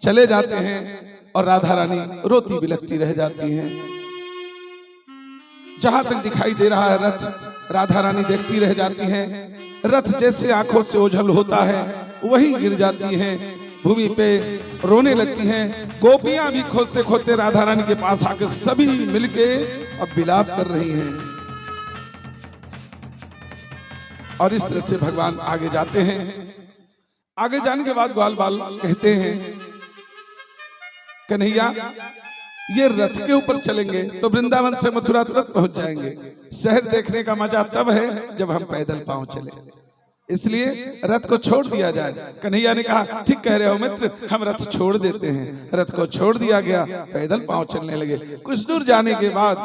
चले जाते हैं और राधा रानी रोती बिलखती रह जाती हैं। जहां तक दिखाई दे रहा है रथ, राधा रानी देखती रह जाती हैं। रथ जैसे आंखों से ओझल होता है वहीं गिर जाती हैं, भूमि पे रोने लगती हैं। गोपियां भी खोजते खोजते राधा रानी के पास आकर सभी मिलके अब विलाप कर रही हैं। और इस तरह से भगवान आगे जाते हैं। आगे जाने के बाद ग्वाल बाल कहते हैं, कन्हैया ये रथ के ऊपर चलेंगे तो वृंदावन से मथुरा तुरंत पहुंच जाएंगे। शहर देखने का मजा तब है जब हम पैदल पांव चले, इसलिए रथ को छोड़ दिया जाए। कन्हैया ने कहा, ठीक कह रहे हो मित्र, हम रथ छोड़ देते हैं। रथ को छोड़ दिया गया, पैदल पांव चलने लगे। कुछ दूर जाने के बाद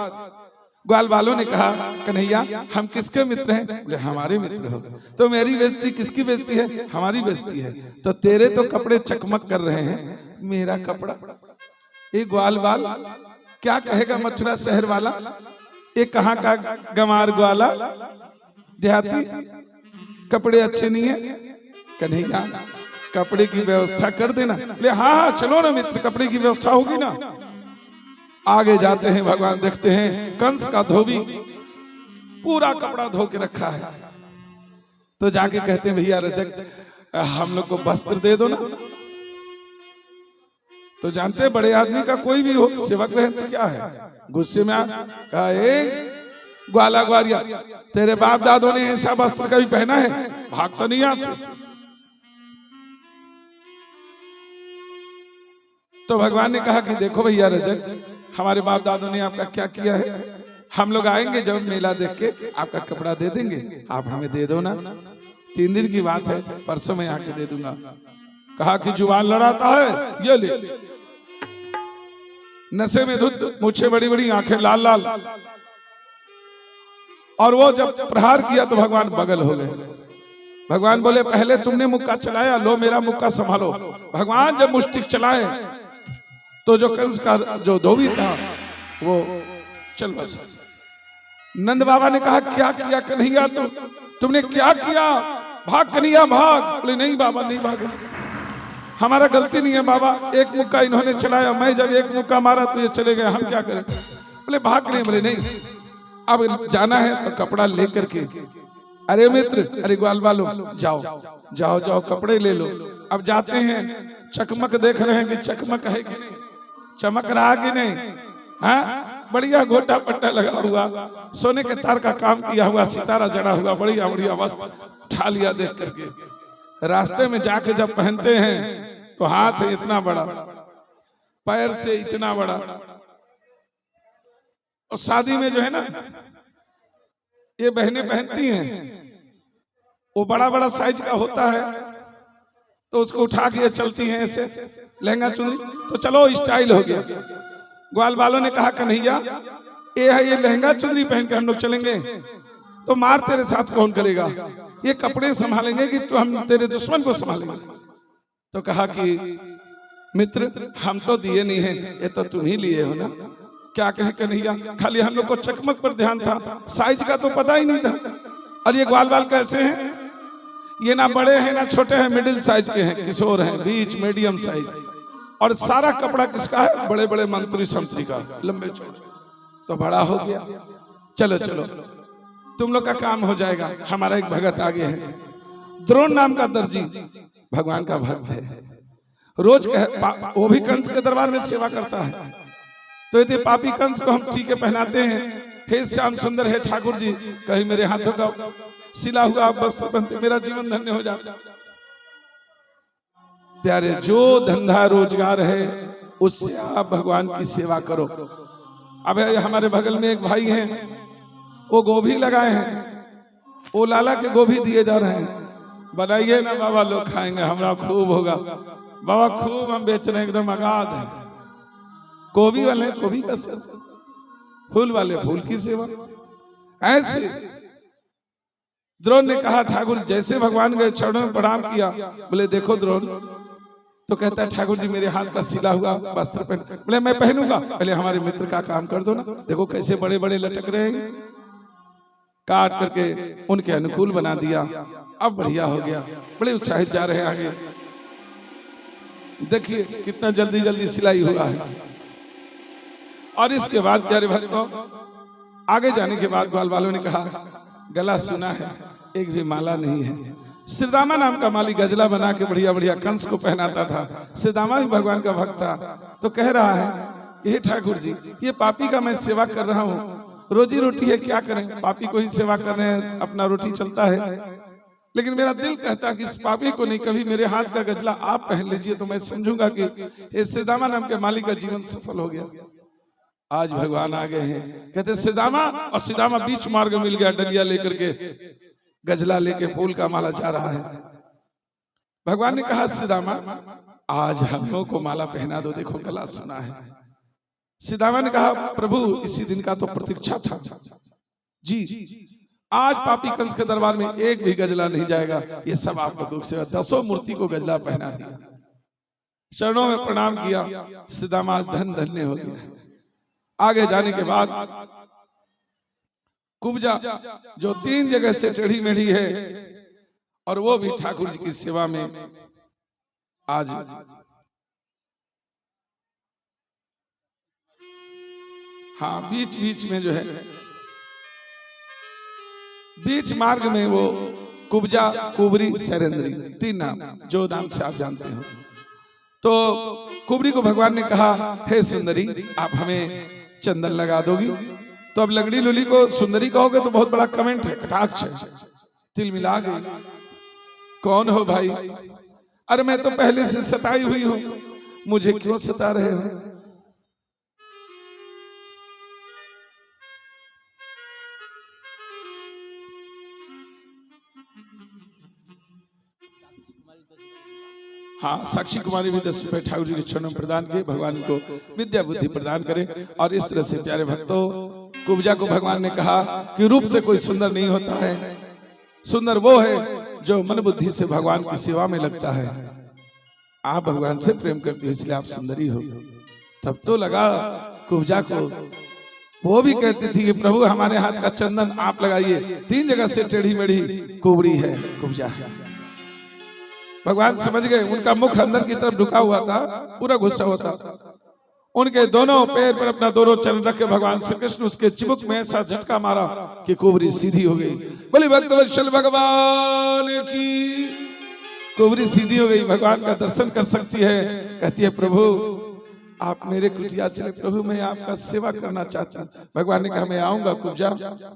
ग्वाल बालों ने कहा, कन्हैया हम किसके मित्र हैं? बोले हमारे मित्र हो। तो मेरी बेइज्जती किसकी बेइज्जती है? हमारी बेइज्जती है। तो तेरे तो कपड़े चकमक कर रहे हैं, मेरा कपड़ा? ये ग्वाल बाल क्या कहेगा मथुरा शहर वाला? ये कहाँ का गंवार ग्वाला देहाती, कपड़े अच्छे नहीं है। कन्हैया कपड़े की व्यवस्था कर देना। बोले हाँ हाँ चलो ना मित्र, कपड़े की व्यवस्था होगी ना। आगे जाते हैं, भगवान देखते हैं कंस का धोबी पूरा कपड़ा धो के रखा है। तो जाके कहते हैं, भैया रजक हम लोग को वस्त्र दे दो ना। तो जानते हैं बड़े आदमी का कोई भी हो, सेवक बहन तो क्या है, गुस्से में कहा, ग्वाला ग्वारिया तेरे बाप दादों ने ऐसा वस्त्र कभी पहना है? भाग तो नहीं यहाँ से। तो भगवान ने कहा कि देखो भैया रजक, हमारे बाप दादों ने आपका क्या किया है। हम लोग आएंगे जब मेला देख के आपका कपड़ा दे देंगे, आप हमें दे दो ना। 3 दिन की बात है, परसों में आके दे दूंगा। कहा कि जुबान लड़ाता है, ये ले। नशे में धुत, मुझे बड़ी बड़ी आंखें लाल लाल। और वो जब प्रहार किया तो भगवान बगल हो गए। भगवान बोले पहले तुमने मुक्का चलाया, लो मेरा मुक्का संभालो। भगवान जब मुष्टिक चलाए तो जो कंस का जो धोबी था वो चल बसा। नंद बाबा ने कहा, क्या किया कन्हैया तुमने क्या किया? भाग कन्हैया भाग। बोले नहीं बाबा नहीं भागे, हमारा गलती नहीं है बाबा, एक मुक्का इन्होंने चलाया, मैं जब एक मुक्का मारा तो ये चले गए, हम क्या करें? बोले भाग रहे। बोले नहीं, अब जाना है तो कपड़ा लेकर के। अरे मित्र, अरे ग्वाल बालो जाओ जाओ जाओ कपड़े ले लो। अब जाते हैं, चकमक देख रहे हैं कि चकमक है कि नहीं, चमक रहा कि नहीं। हाँ, बढ़िया गोटा पट्टा लगा हुआ, सोने के तार का काम किया हुआ, सितारा जड़ा हुआ, बढ़िया बढ़िया वस्त्र उठा लिया देख करके। रास्ते में जाके जब पहनते हैं तो हाथ है इतना बड़ा, पैर से इतना बड़ा। और शादी में जो है ना ये बहनें पहनती हैं, वो बड़ा बड़ा साइज का होता है, तो उसको उठा के चलती हैं ऐसे लहंगा चुनरी। तो चलो स्टाइल हो गया। ग्वाल बालों ने कहा, कन्हैया ये है, ये लहंगा चुनरी पहन के हम लोग चलेंगे तो मार तेरे साथ कौन करेगा? ये कपड़े संभालेंगे कि तो हम तेरे दुश्मन को संभालेंगे? तो कहा कि मित्र हम तो दिए नहीं है, ये तो तुम ही लिए हो ना। क्या कहे कन्हैया, खाली हम लोग को चकमक पर ध्यान था, साइज का तो पता ही नहीं था। और ये ग्वाल बाल कैसे हैं? ये ना बड़े हैं ना छोटे हैं, मिडिल साइज के हैं, किशोर हैं, बीच मीडियम साइज। और सारा कपड़ा किसका है? बड़े बड़े मंत्री संतरी का, लंबे चौड़े। तो बड़ा हो गया, चलो चलो तुम लोग का काम हो जाएगा। हमारा एक भगत आगे है, द्रोण नाम का दर्जी, भगवान का भक्त है, रोज वो भी कंस के दरबार में सेवा करता है। तो यदि पापी कंस को हम सी के पहनाते हैं, हे श्याम सुंदर है ठाकुर जी, कहीं मेरे हाथों का सिला हुआ वस्त्र पहनते, मेरा जीवन धन्य हो जाता। प्यारे, जो धंधा रोजगार है उससे आप भगवान की सेवा करो। अब हमारे बगल में एक भाई हैं, वो गोभी लगाए हैं, वो लाला के गोभी दिए जा रहे हैं। बनाइए ना बाबा, लोग खाएंगे, हमरा खूब होगा बाबा, खूब हम बेच रहे हैं, एकदम आगाध है। गोभी वाले गोभी का सेवा, फूल वाले फूल की सेवा। ऐसे द्रोण ने कहा, ठाकुर जैसे भगवान के चरणों में प्रणाम किया। बोले देखो द्रोण, तो कहता है ठाकुर जी मेरे हाथ का सिला हुआ वस्त्र पहन। बोले मैं पहनूंगा, पहले हमारे मित्र का काम कर दो ना। देखो कैसे बड़े बड़े लटक रहे हैं, काट करके उनके अनुकूल बना दिया। अब बढ़िया हो गया, बड़े उत्साहित जा रहे हैं आगे। देखिए कितना जल्दी जल्दी सिलाई हुआ है। और इसके बाद प्यारे भक्तों आगे जाने के बाद ग्वाल वालों ने कहा गला सुना है एक भी माला नहीं है। श्रीदामा नाम का माली गजला बना के बढ़िया बढ़िया कंस को पहनाता था। श्रीदामा भी भगवान का भक्त था, तो कह रहा है कि हे ठाकुर जी ये पापी का मैं सेवा कर रहा हूँ, रोजी रोटी है क्या करें, पापी को ही सेवा कर रहे हैं, अपना रोटी चलता है। लेकिन मेरा दिल कहता कि इस पापी को नहीं, कभी मेरे हाथ का गजला आप पहन लीजिए तो मैं समझूंगा कि इस श्रीदामा नाम के मालिक का जीवन सफल हो गया। आज भगवान आ गए हैं, कहते श्रीदामा, और श्रीदामा बीच मार्ग मिल गया, डलिया लेकर के गजला लेके फूल का माला जा रहा है। भगवान ने कहा श्रीदामा आज हम लोगों को माला पहना दो, देखो गला सुना है। श्रीदामा ने कहा प्रभु इसी दिन का तो प्रतीक्षा था जी, आज पापी कंस के दरबार में एक भी गजला नहीं जाएगा, ये सब आप लोगों से 10 मूर्ति को गजला पहना दिया। चरणों में प्रणाम किया, श्रीदामा धन धन्य हो गया। आगे जाने के बाद कुब्जा जो 3 जगह से टेढ़ी मेढ़ी है और वो भी ठाकुर जी की सेवा में आज हाँ बीच बीच में जो है बीच मार्ग में वो कुब्जा कुबरी सैरेंद्री 3 नाम जो नाम से आप जानते हो। तो कुबरी को भगवान ने कहा हे सुंदरी आप हमें चंदन लगा दोगी। तो अब लगड़ी लुली को सुंदरी कहोगे तो बहुत बड़ा कमेंट है, कटाक्ष है, तिल मिला गई। कौन हो भाई? अरे मैं तो पहले से सताई हुई हूं, मुझे क्यों सता रहे हो? हाँ साक्षी कुमारी भी 10 रुपए ठाकुर जी के चरणों में प्रदान किए। भगवान को विद्या बुद्धि प्रदान करें। और इस तरह से प्यारे भक्तों कुब्जा को भगवान ने कहा कि रूप से कोई सुंदर नहीं होता है, सुंदर वो है जो मन बुद्धि से भगवान की सेवा में लगता है। आप भगवान से प्रेम करती हो इसलिए आप सुंदरी हो। तब तो लगा कुब्जा को, वो भी कहती थी कि प्रभु हमारे हाथ का चंदन आप लगाइए। 3 जगह से टेढ़ी मेढ़ी कुबड़ी है कुब्जा है। भगवान समझ गए, उनका मुख अंदर की तरफ झुका हुआ था, पूरा गुस्सा होता। उनके दोनों पैर पर अपना दोनों चरण रख के भगवान श्री कृष्ण उसके चिबुक में ऐसा झटका मारा कि कुबरी सीधी हो गई। बोली भक्तवत्सल भगवान की। कुबरी सीधी हो गई, भगवान का दर्शन कर सकती है। कहती है प्रभु आप मेरे कुटिया चले, प्रभु मैं आपका सेवा करना चाहती हूँ। भगवान ने कहा मैं आऊंगा कुब्जा,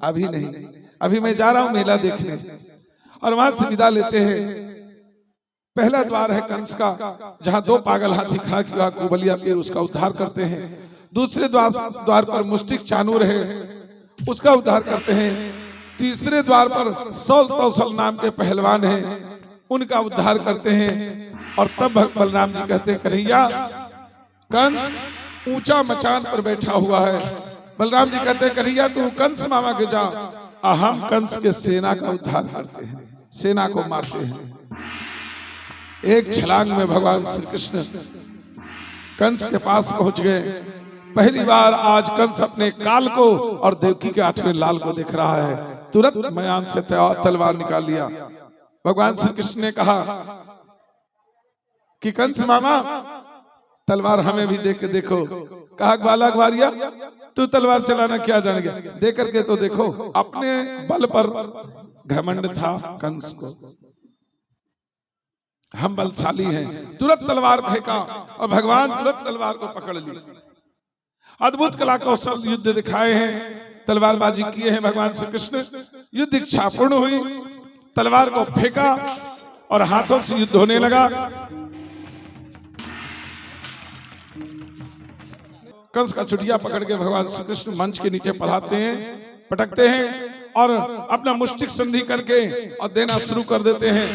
अभी नहीं, अभी मैं जा रहा हूँ मेला देखने। और वहां से विदा लेते हैं। पहला द्वार है कंस का, जहां 2 पागल हाथी खड़ा किया, कुबलिया पीर उसका उद्धार करते हैं। दूसरे द्वार पर मुष्टिक चानूर है, उसका उद्धार करते हैं। तीसरे द्वार पर सौल तौसल नाम के पहलवान हैं, उनका उद्धार करते हैं। और तब बलराम जी कहते हैं कन्हैया कंस ऊंचा मचान पर बैठा हुआ है। बलराम जी कहते हैं कन्हैया तू कंस मामा के जा, हम कंस के सेना का उद्धार करते हैं, सेना को मारते हैं। एक छलांग में भगवान श्री कृष्ण कंस के पास पहुंच गए। पहली बार आज कंस अपने काल को और देवकी के 8वें लाल को देख रहा है। तुरंत मयान से तलवार निकाल लिया। भगवान श्री कृष्ण ने कहा कि कंस मामा तलवार हमें भी दे के देखो। कहा ग्वाला ग्वारिया तू तलवार चलाना क्या जान गया, दे करके तो देखो। अपने बल पर घमंड था कंस को, हम बलशाली हैं। तुरंत तलवार फेंका और भगवान तुरंत तलवार को पकड़ ली। अद्भुत कला कौशल युद्ध दिखाए हैं, तलवारबाजी किए हैं भगवान श्री कृष्ण। युद्ध इच्छा पूर्ण हुई, तलवार को फेंका और हाथों से युद्ध होने लगा। कंस का चुटिया पकड़ के भगवान श्री कृष्ण मंच के नीचे पढ़ाते हैं, पटकते हैं और अपना मुष्टिक संधि करके और देना शुरू कर देते हैं।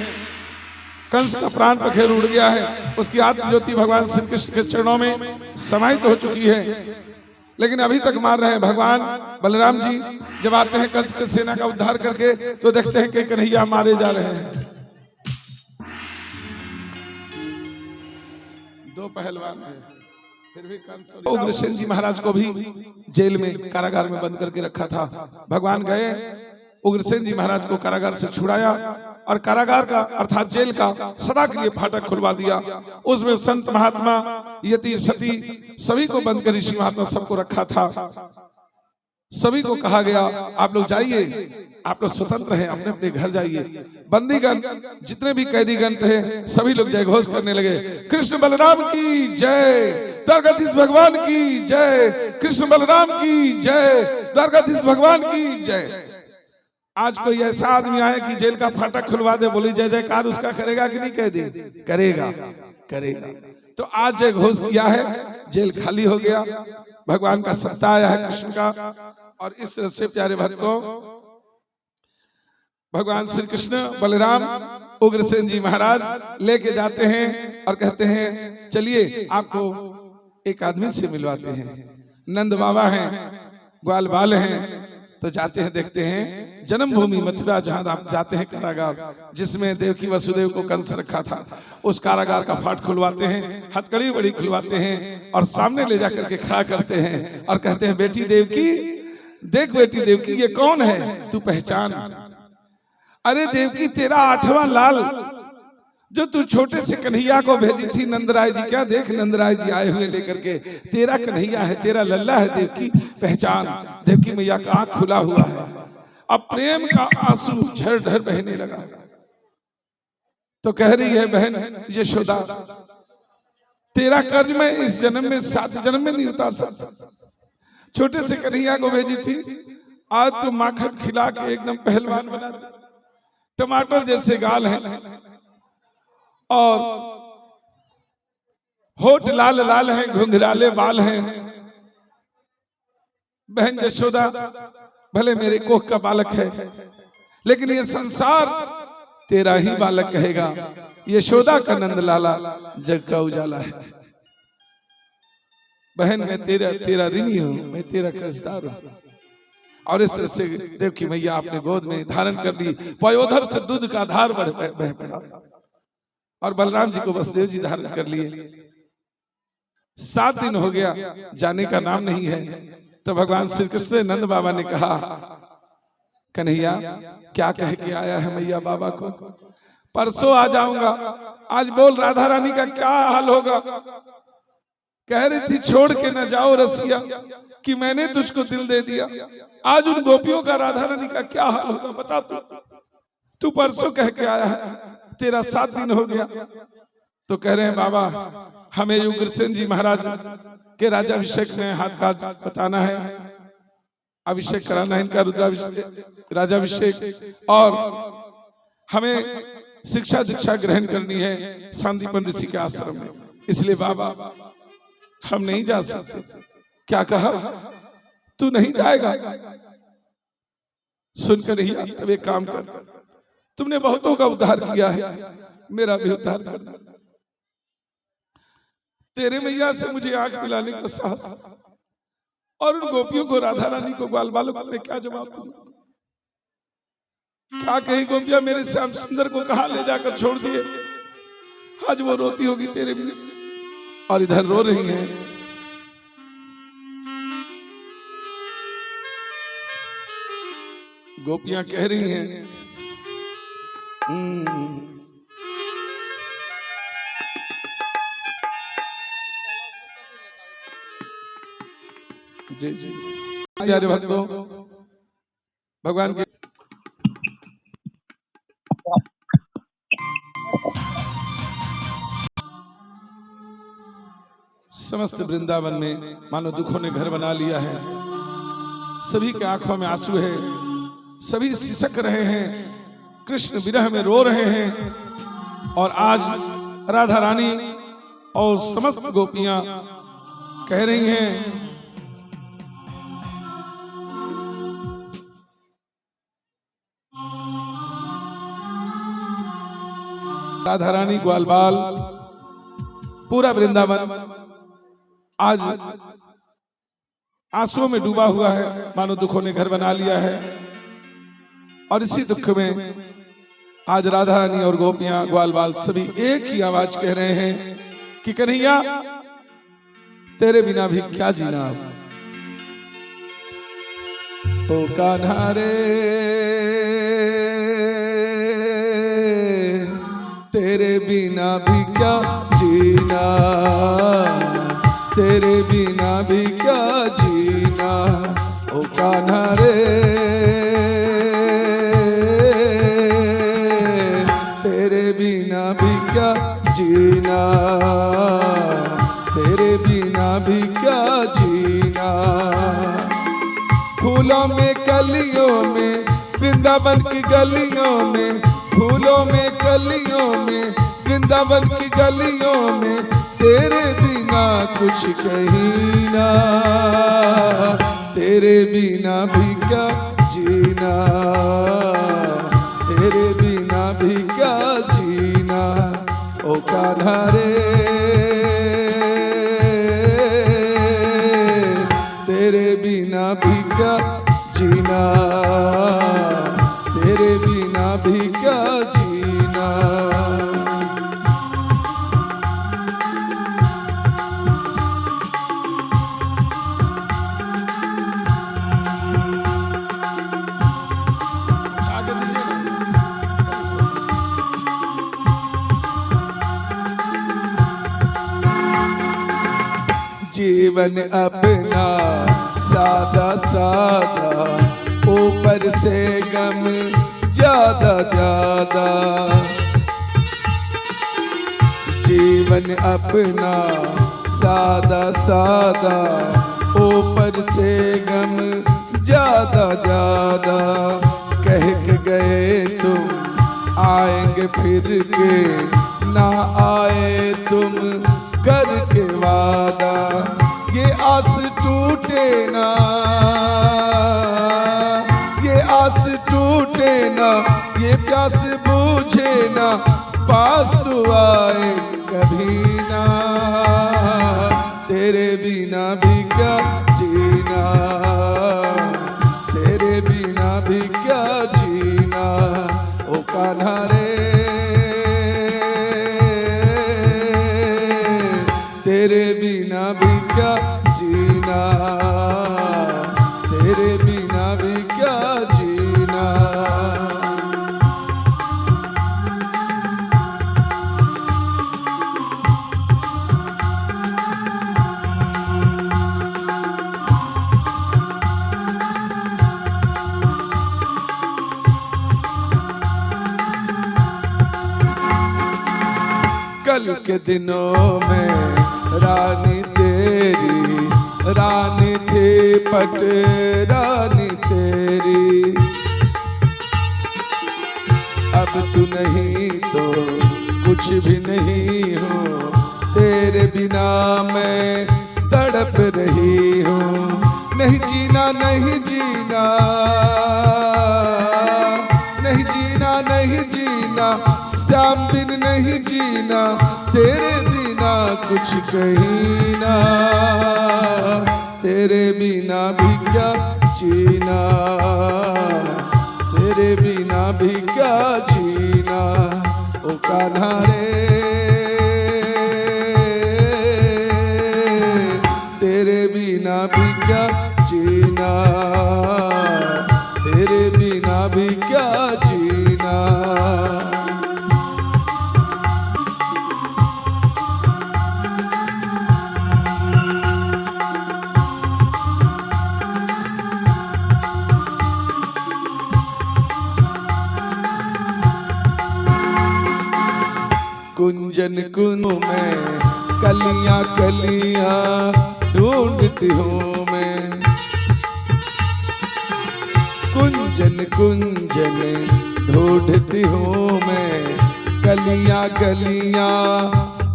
कंस का प्राण पखेर उड़ गया है, उसकी आत्म ज्योति भगवान श्री कृष्ण के चरणों में समाहित हो चुकी है, लेकिन अभी तक मार रहे हैं। भगवान बलराम जी जब आते हैं कंस के सेना का उद्धार करके तो देखते हैं कि कन्हैया मारे जा रहे हैं। 2 पहलवान हैं, फिर भी कंस उग्रसेन जी महाराज को भी जेल में कारागार में बंद करके रखा था। भगवान गए, उग्रसेन जी महाराज को कारागार से छुड़ाया और कारागार का अर्थात जेल का सदा के लिए फाटक खुलवा दिया। उसमें संत महात्मा यति सती सभी को बंद कर ऋषि महात्मा सबको रखा था। सभी को कहा गया आप लोग जाइए, आप लोग स्वतंत्र हैं, अपने अपने घर जाइए। बंदीगण जितने भी कैदीगण थे सभी लोग जय घोष करने लगे, कृष्ण बलराम की जय, द्वारकाधीश भगवान की जय, कृष्ण बलराम की जय, द्वारकाधीश भगवान की जय। आज कोई ऐसा आदमी आए कि जेल का फाटक खुलवा दे, बोली जय जयकार उसका करेगा कि नहीं? कह दे करेगा, करेगा। तो आज जय घोष किया है, जेल खाली हो गया, भगवान का सत्ता आया है कृष्ण का। और इस तरह से प्यारे भक्तों भगवान श्री कृष्ण बलराम उग्रसेन जी महाराज लेके जाते हैं और कहते हैं चलिए आपको एक आदमी से मिलवाते हैं। नंद बाबा हैं, ग्वाल बाल हैं, तो जाते हैं, देखते हैं जन्मभूमि मथुरा जहां आप जाते हैं कारागार जिसमें देवकी वसुदेव को कंस रखा था, उस कारागार का फाट खुलवाते हैं, हथकड़ी बड़ी खुलवाते हैं और सामने ले जाकर के खड़ा करते हैं और कहते हैं बेटी देवकी, देख बेटी देवकी ये कौन है, तू पहचान। अरे देवकी तेरा 8वां लाल जो तू छोटे से कन्हैया को भेजी थी नंदराय जी, क्या देख नंदराय जी आए हुए लेकर के, तेरा कन्हैया है, तेरा लल्ला है देवकी, पहचान। देवकी मैया का आंख खुला हुआ है, अब प्रेम का आंसू झरझर बहने लगा। तो कह रही है बहन यशोदा तेरा कर्ज मैं इस जन्म में 7 जन्म में नहीं उतार सकता। छोटे से कन्हैया को भेजी थी, आज तो माखन खिला के एकदम पहलवान बना दे, टमाटर जैसे गाल हैं और होठ लाल लाल हैं, घुंघराले बाल हैं। बहन यशोदा भले मेरे कोख का बालक है लेकिन ये संसार तेरा ही बालक कहेगा। यशोदा का नंद लाला जग का उजाला है। बहन मैं तेरा ऋणी हूं, मैं तेरा कर्जदार हूं। और इस तरह से देवकी मैया अपने गोद में धारण कर ली, पयोधर से दूध का धार बह पड़ा और बलराम जी को वसुदेव जी धारण कर लिए। 7 दिन हो गया, जाने का नाम नहीं है। तो भगवान श्री कृष्ण से नंद बाबा ने कहा कन्हैया क्या कह के आया है मैया बाबा को? परसों आ जाऊंगा, आज बोल राधा रानी का क्या हाल होगा? कह रही थी छोड़ के न जाओ रसिया कि मैंने तुझको दिल दे दिया। आज उन गोपियों का राधा रानी का क्या हाल होगा बता तू परसों कह के आया है, तेरा 7 दिन हो गया। तो कह रहे हैं बाबा हमें उग्रसेन जी महाराज के राजाभिषेक में हाथ का बताना है, अभिषेक कराना है इनका राजाभिषेक, और हमें शिक्षा दीक्षा ग्रहण करनी है सांदीपन ऋषि के आश्रम में, इसलिए बाबा हम नहीं जा सकते। क्या कहा? तू नहीं जाएगा? सुनकर ही तब एक काम कर, तुमने बहुतों का उद्धार किया है, मेरा भी उद्धार करना। तेरे मैया से मुझे आंख मिलाने का साहस, और उन गोपियों को राधा रानी को ग्वाल बालों को मैं क्या जवाब दूंगा? क्या कही गोपियां मेरे श्याम सुंदर को कहां ले जाकर छोड़ दिए? आज वो रोती होगी तेरे बिना, और इधर रो रही हैं। गोपियां कह रही हैं जी जी प्यारे भक्तों भगवान के समस्त वृंदावन में मानो दुखों ने घर बना लिया है। सभी के आंखों में आंसू है, सभी सिसक रहे हैं, कृष्ण विरह में रो रहे हैं। और आज राधा रानी और समस्त गोपियां कह रही हैं राधा रानी ग्वाल बाल पूरा वृंदावन आज आंसुओं में डूबा हुआ है, मानो दुखों ने घर बना लिया है। और इसी दुख में आज राधा रानी और गोपियां ग्वाल बाल सभी एक ही आवाज कह रहे हैं कि कन्हैया तेरे बिना भी क्या जीना। ओ कान्हा रे तेरे बिना भी क्या जीना, तेरे बिना भी क्या जीना, ओ कान्हा रे। तेरे बिना भी क्या जीना, तेरे बिना भी क्या जीना। फूलों में कलियों में, वृंदावन की गलियों में, फूलों में कलियों में, वृंदावन की गलियों में, तेरे बिना कुछ कहीं ना, तेरे बिना भी क्या जीना, तेरे बिना भी क्या जीना, ओ कान्हा रे। तेरे बिना भी क्या जीना, तेरे बिना भी क्या जीना। जीवन अपना सादा सादा, ऊपर से गम ज्यादा ज्यादा। जीवन अपना सादा सादा, ऊपर से गम ज्यादा ज्यादा। कह के गए तुम आएंगे फिर के, ना आए तुम करके वादा। ये आस टूटे ना, ये आस टूटे ना, ये प्यास बूझे ना, पास तू आए कभी ना। तेरे बिना भी क्या जीना, तेरे बिना भी क्या जीना, ओ कान्हा रे। तेरे बिना भी क्या जीना, तेरे बिना भी क्या जीना। कल के दिनों में रानी तेरी, रानी थी पट रानी तेरी। अब तू नहीं तो कुछ भी नहीं हो, तेरे बिना मैं तड़प रही हूँ। नहीं जीना नहीं जीना, नहीं जीना नहीं जीना, श्याम बिन नहीं जीना, तेरे बिना कुछ कहीं ना, तेरे बिना भी क्या जीना, तेरे बिना भी क्या जीना, ओ कान्हा रे। तेरे बिना भी क्या जीना, तेरे बिना भी क्या जीना। कुंजन कुन में कलियां कलियां ढूंढती हूँ मैं। कुंजन कुंजन ढूंढती हूँ मैं, गलियां गलियां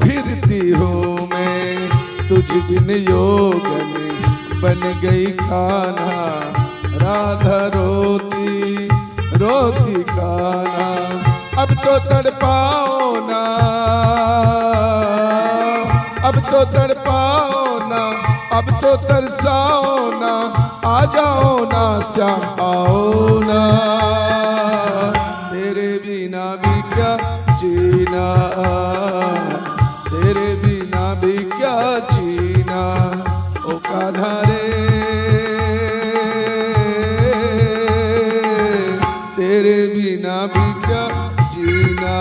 फिरती हूँ मैं। तुझ बिन योगन बन गई कान्हा, राधा रोती रोती कान्हा। अब तो तड़पाओ ना, अब तो तड़पाओ ना, अब तो तरसाओ ना, आ जाओ ना श्याम आओ ना। तेरे बिना भी क्या जीना, तेरे बिना भी क्या जीना, ओ कान्हा रे। तेरे बिना भी क्या जीना।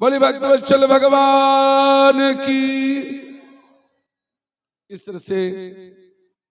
बोली भक्तवत्सल भगवान की। इस तरह से